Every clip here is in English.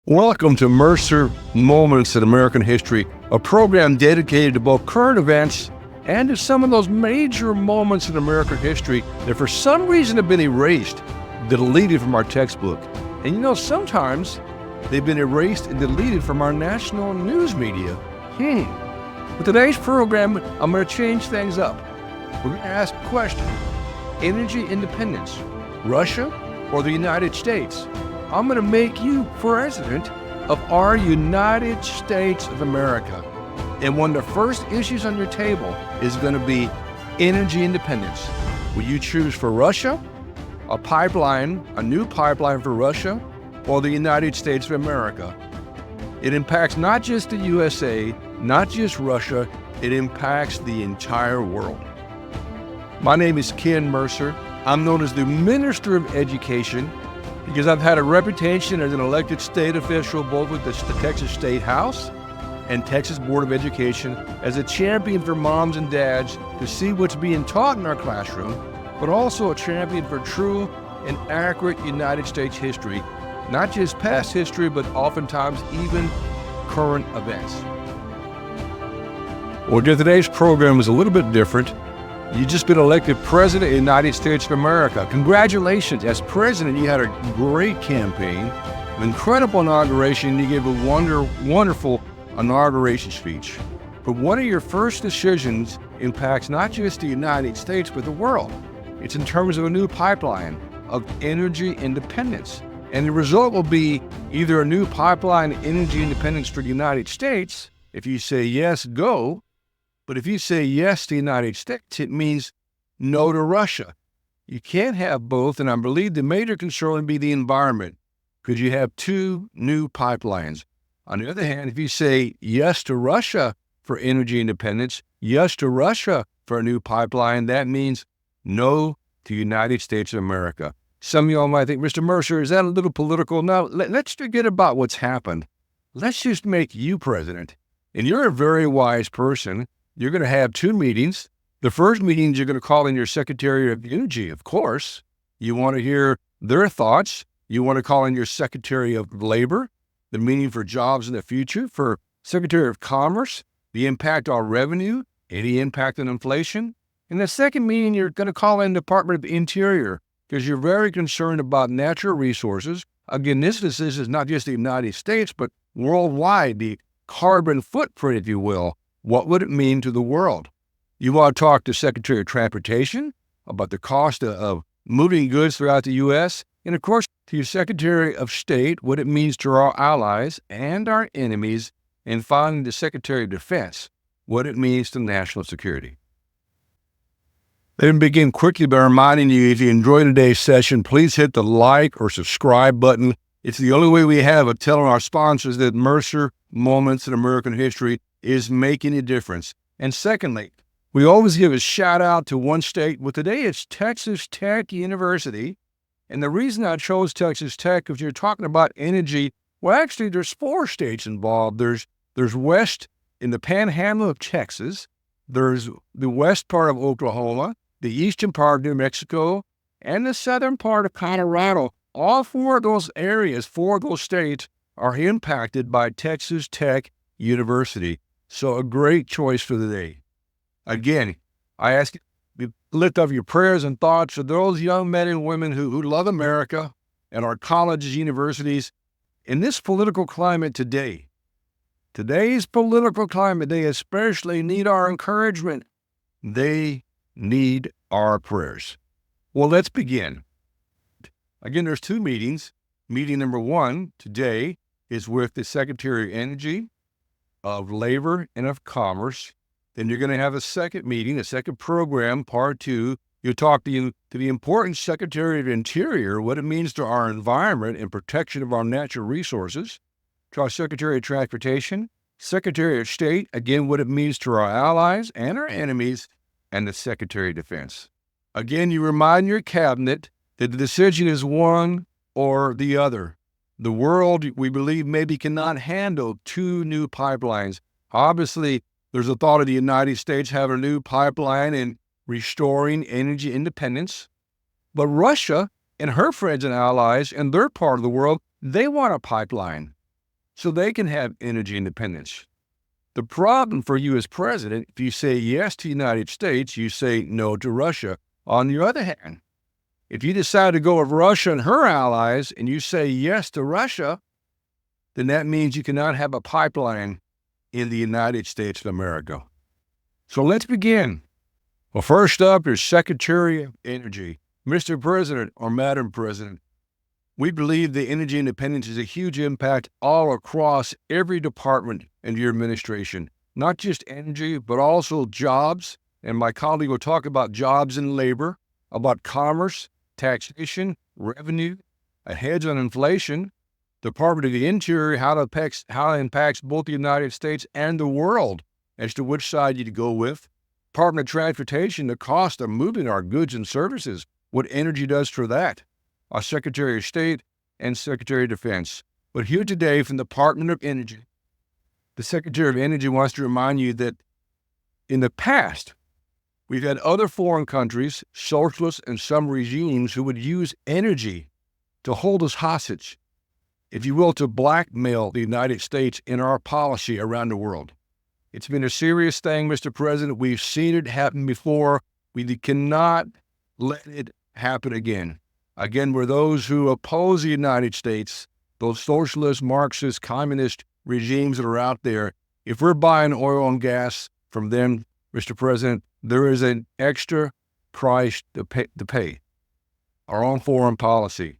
Welcome to Mercer Moments in American History, a program dedicated to both current events and to some of those major moments in American history that for some reason have been erased, deleted from our textbook. And sometimes they've been erased and deleted from our national news media. With today's program, I'm going to change things up. We're going to ask a question: energy independence, Russia or the United States? I'm going to make you president of our United States of America. And one of the first issues on your table is going to be energy independence. Will you choose for Russia, a pipeline, a new pipeline for Russia, or the United States of America? It impacts not just the USA, not just Russia, it impacts the entire world. My name is Ken Mercer. I'm known as the Minister of Education because I've had a reputation as an elected state official both with the Texas State House and Texas Board of Education as a champion for moms and dads to see what's being taught in our classroom, but also a champion for true and accurate United States history, not just past history, but oftentimes even current events. Well, today's program is a little bit different. You've just been elected President of the United States of America. Congratulations. As President, you had a great campaign, an incredible inauguration. You gave a wonderful inauguration speech. But one of your first decisions impacts not just the United States, but the world. It's in terms of a new pipeline of energy independence. And the result will be either a new pipeline of energy independence for the United States. If you say yes, go. But if you say yes to the United States, it means no to Russia. You can't have both, and I believe the major concern would be the environment. Could you have two new pipelines? On the other hand, if you say yes to Russia for energy independence, yes to Russia for a new pipeline, that means no to the United States of America. Some of y'all might think, Mr. Mercer, is that a little political? No, let's forget about what's happened. Let's just make you president. And you're a very wise person. You're going to have two meetings. The first meeting, you're going to call in your Secretary of Energy, of course. You want to hear their thoughts. You want to call in your Secretary of Labor, the meaning for jobs in the future, for Secretary of Commerce, the impact on revenue, any impact on inflation. In the second meeting, you're going to call in the Department of Interior because you're very concerned about natural resources. Again, this is not just the United States, but worldwide, the carbon footprint, if you will. What would it mean to the world? You want to talk to Secretary of Transportation about the cost of moving goods throughout the U.S., and of course, to your Secretary of State, what it means to our allies and our enemies, and finally, the Secretary of Defense, what it means to national security. Let me begin quickly by reminding you, if you enjoyed today's session, please hit the like or subscribe button. It's the only way we have of telling our sponsors that Mercer Moments in American History is making a difference. And secondly, we always give a shout out to one state. Well, today it's Texas Tech University. And the reason I chose Texas Tech is you're talking about energy. Well, actually, there's four states involved. There's west in the panhandle of Texas. There's the west part of Oklahoma, the eastern part of New Mexico, and the southern part of Colorado. All four of those areas, four of those states are impacted by Texas Tech University. So a great choice for the day. Again, I ask you to lift up your prayers and thoughts for those young men and women who love America and our colleges, universities. In this political climate today, today's political climate, they especially need our encouragement. They need our prayers. Well, let's begin. Again, there's two meetings. Meeting number one today is with the Secretary of Energy, of Labor, and of Commerce. Then you're going to have a second meeting, a second program, part two. You'll talk to the important Secretary of Interior, what it means to our environment and protection of our natural resources, to our Secretary of Transportation, Secretary of State, again, what it means to our allies and our enemies, and the Secretary of Defense. Again, you remind your cabinet that the decision is one or the other. The world, we believe, maybe cannot handle two new pipelines. Obviously, there's a thought of the United States having a new pipeline and restoring energy independence. But Russia and her friends and allies in their part of the world, they want a pipeline. so they can have energy independence. The problem for you as president, if you say yes to the United States, you say no to Russia. On the other hand, if you decide to go with Russia and her allies and you say yes to Russia, then that means you cannot have a pipeline in the United States of America. So let's begin. Well, first up is Secretary of Energy. Mr. President or Madam President, we believe that energy independence is a huge impact all across every department in your administration, not just energy, but also jobs. And my colleague will talk about jobs and labor, about commerce, taxation, revenue, a hedge on inflation, Department of the Interior, how it impacts both the United States and the world as to which side you'd go with. Department of Transportation, the cost of moving our goods and services, what energy does for that. Our Secretary of State and Secretary of Defense. But here today from the Department of Energy, the Secretary of Energy wants to remind you that in the past, we've had other foreign countries, socialists and some regimes who would use energy to hold us hostage, if you will, to blackmail the United States in our policy around the world. It's been a serious thing, Mr. President. We've seen it happen before. We cannot let it happen again. Again, we're those who oppose the United States, those socialist, Marxist, communist regimes that are out there. If we're buying oil and gas from them, Mr. President, there is an extra price to pay. Our own foreign policy.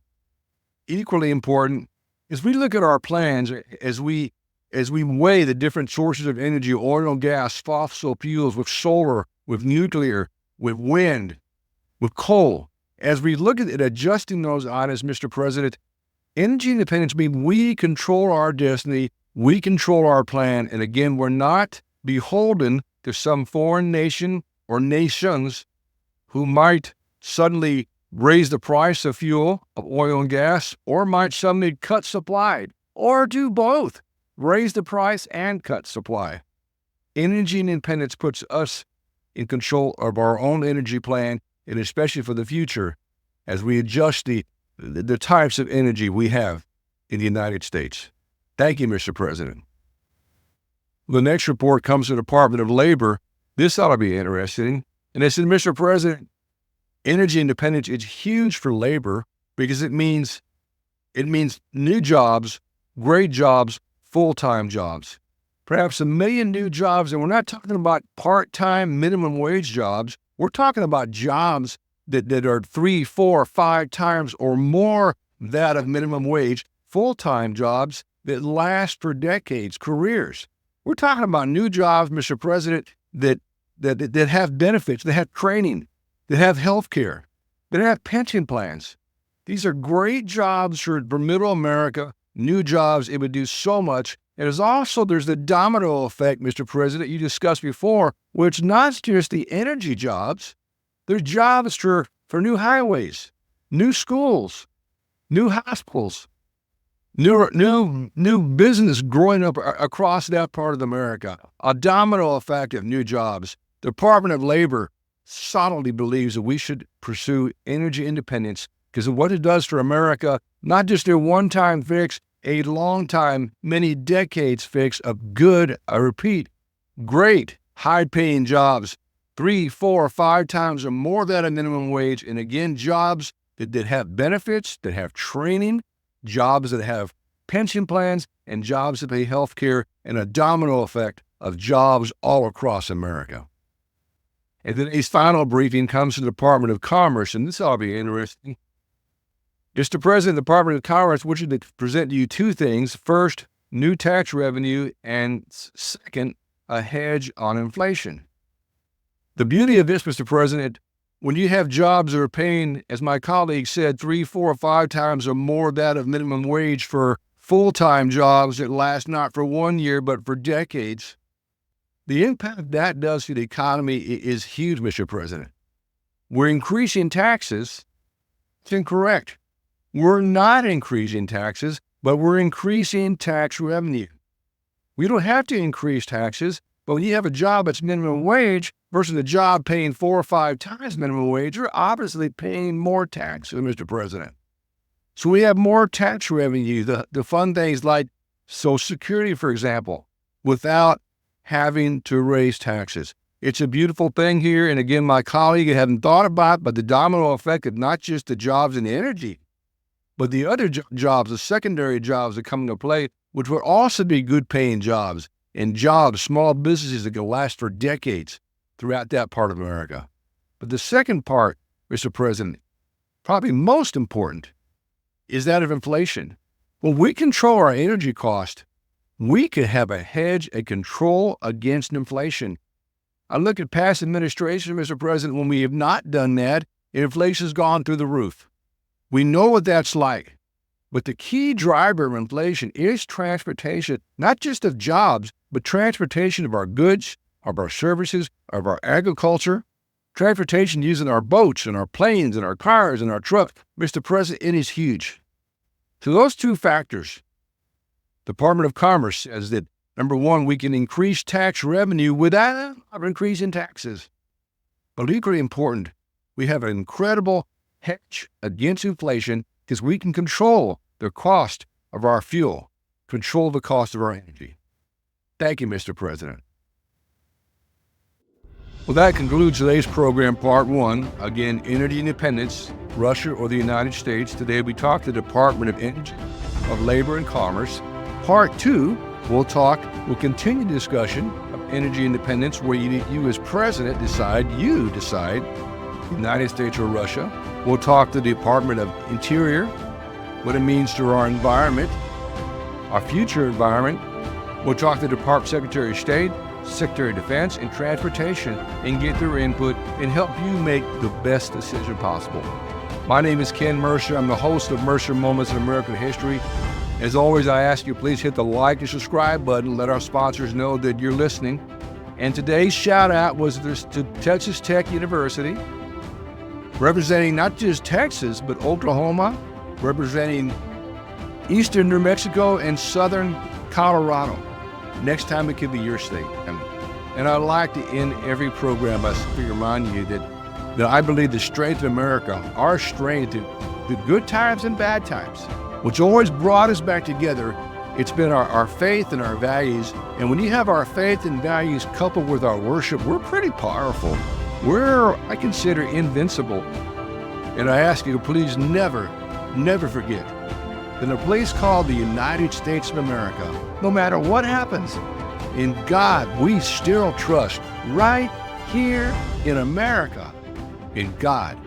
Equally important is we look at our plans as we weigh the different sources of energy, oil and gas, fossil fuels, with solar, with nuclear, with wind, with coal. As we look at it, adjusting those items, Mr. President, energy independence means we control our destiny, we control our plan, and again, we're not beholden to some foreign nation or nations who might suddenly raise the price of fuel, of oil and gas, or might suddenly cut supply, or do both, raise the price and cut supply. Energy independence puts us in control of our own energy plan, and especially for the future, as we adjust the types of energy we have in the United States. Thank you, Mr. President. The next report comes from the Department of Labor. This ought to be interesting. And it says, Mr. President, energy independence is huge for labor because it means new jobs, great jobs, full-time jobs. Perhaps 1 million new jobs, and we're not talking about part-time minimum wage jobs. We're talking about jobs that are 3, 4, 5 times or more that of minimum wage, full-time jobs that last for decades, careers. We're talking about new jobs, Mr. President, that have benefits, that have training, that have health care, that have pension plans. These are great jobs for middle America, new jobs. It would do so much. And there's the domino effect, Mr. President, you discussed before, which not just the energy jobs. There's jobs for new highways, new schools, new hospitals, new business growing up across that part of America. A domino effect of new jobs. The Department of Labor solidly believes that we should pursue energy independence because of what it does for America, not just a one-time fix, a long time, many decades fix of good, I repeat, great, high-paying jobs, 3, 4, 5 times or more than a minimum wage. And again, jobs that have benefits, that have training, jobs that have pension plans, and jobs that pay health care, and a domino effect of jobs all across America. And today's final briefing comes from the Department of Commerce, and this ought to be interesting. Mr. President, the Department of Commerce wishes to present to you 2 things. First, new tax revenue, and second, a hedge on inflation. The beauty of this, Mr. President, when you have jobs that are paying, as my colleague said, 3, 4, 5 times or more that of minimum wage for full-time jobs that last not for 1 year, but for decades, the impact that does to the economy is huge, Mr. President. We're increasing taxes. It's incorrect. We're not increasing taxes, but we're increasing tax revenue. We don't have to increase taxes, but when you have a job that's minimum wage versus a job paying 4 or 5 times minimum wage, you're obviously paying more taxes, Mr. President. So we have more tax revenue to fund things like Social Security, for example, without having to raise taxes. It's a beautiful thing here. And again, my colleague hadn't thought about, but the domino effect of not just the jobs in the energy, but the other jobs, the secondary jobs that come into play, which would also be good paying jobs and jobs, small businesses that can last for decades throughout that part of America. But the second part, Mr. President, probably most important, is that of inflation. When we control our energy cost, we could have a hedge, a control against inflation. I look at past administrations, Mr. President, when we have not done that, inflation's gone through the roof. We know what that's like. But the key driver of inflation is transportation, not just of jobs, but transportation of our goods, of our services, of our agriculture, transportation using our boats and our planes and our cars and our trucks. Mr. President, it is huge. So those two factors, Department of Commerce says that, number one, we can increase tax revenue without an increase in taxes. But equally important, we have an incredible hedge against inflation because we can control the cost of our fuel, control the cost of our energy. Thank you, Mr. President. Well, that concludes today's program, part one. Again, energy independence, Russia or the United States. Today we talked to the Department of Energy, of Labor and Commerce. Part two, we'll continue the discussion of energy independence where you as president decide, United States or Russia. We'll talk to the Department of Interior, what it means to our environment, our future environment. We'll talk to the Department Secretary of State, Secretary of Defense, and Transportation and get their input and help you make the best decision possible. My name is Ken Mercer. I'm the host of Mercer Moments in American History. As always, I ask you, please hit the like and subscribe button. Let our sponsors know that you're listening. And today's shout out was to Texas Tech University, representing not just Texas, but Oklahoma, representing eastern New Mexico and southern Colorado. Next time it could be your state. And I like to end every program by reminding you that I believe the strength of America, our strength, the good times and bad times, which always brought us back together, it's been our faith and our values. And when you have our faith and values coupled with our worship, we're pretty powerful. I consider, invincible. And I ask you to please never forget that in a place called the United States of America, no matter what happens, in God we still trust. Right here in America, in God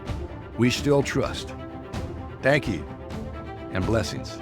we still trust. Thank you and blessings.